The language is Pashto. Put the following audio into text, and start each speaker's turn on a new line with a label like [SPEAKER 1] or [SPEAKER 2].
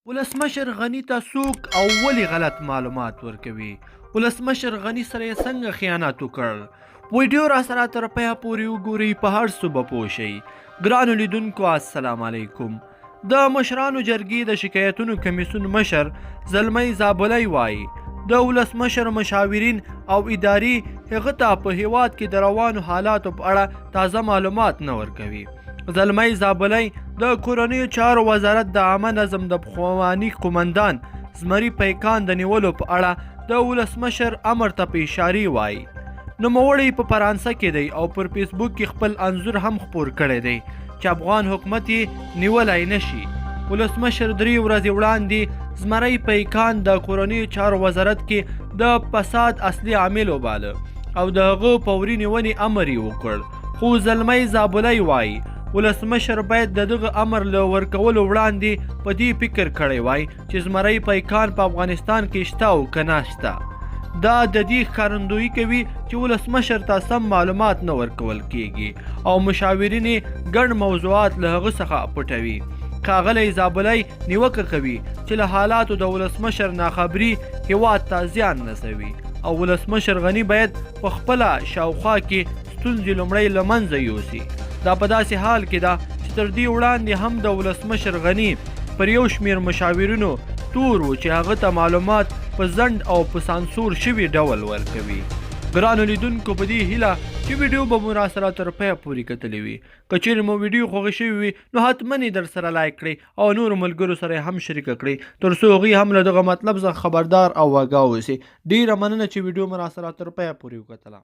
[SPEAKER 1] ولسمشر غني ته څوک او ولې غلط معلومات ورکوي؟ ولسمشر غني سره یې څنګه خیانت وکړ؟ ویډیو را سره تر پایه پورې وګورئ، په هر څه به پوه شئ. ګرانو لیدونکو السلام علیکم. د مشرانو جرګې د شکایتونو کمیسیون مشر زلمی زابلی وایي د ولسمشر مشاورین او اداري هغه ته په هیواد کې د روانو حالاتو په اړه تازه معلومات نه ورکوي. زلمی زابلی د کورنیو چارو وزارت د عامه نظم د پخواني قومندان زمري پیکان د نیولو په اړه د ولسمشر امر ته په اشارې وایي. نوموړی په فرانسه کې دی او پر فیسبوک کې خپل انځور هم خپور کړی دی چې افغان حکومت یې نیولی نشي. ولسمشر 3 ورځې وړاندې زمري پیکان د کورنیو چارو وزارت کې د فساد اصلي عامل وباله او د هغه فوري نیونې امر یې وکړ. خو زلمی زابلی وایي ولسمشر باید د دغه امر له ورکولو وړاندې په دې فکر کړی وای چې زمري پیکان په افغانستان کې شته او که نه شته. دا د دې ښکارندویي کوي چې ولسمشر ته سم معلومات نه ورکول کیږي او مشاورین یې ګڼ موضوعات له هغه څخه پټوي. ښاغلی زابلی نیوکه کوي چې له حالاتو د ولسمشر ناخبري هیواد ته زیان رسوي او ولسمشر غني باید په خپله شاوخوا کې ستونزې لومړی له منځه یوسي. دا په داسې حال کې ده چې تر دې وړاندې هم د ولسمشر غني پر یو شمېر مشاورینو تور و چې هغه ته معلومات په ځنډ او په سانسور شوي ډول ورکوي. ګرانو لیدونکو په دې هیله چې ویډیو به مو راسره تر پایه پورې کتلی وي. که چیرې مو ویډیو خوښه شوې وي نو حتما یې در سره لایک کړئ او نورو ملګرو سره هم شریکه کړئ تر څو هغوی هم له دغه مطلب څخه خبردار او آګاه اوسي. ډېره مننه چې ویډیو مو راسره تر پایه پورې وکتله.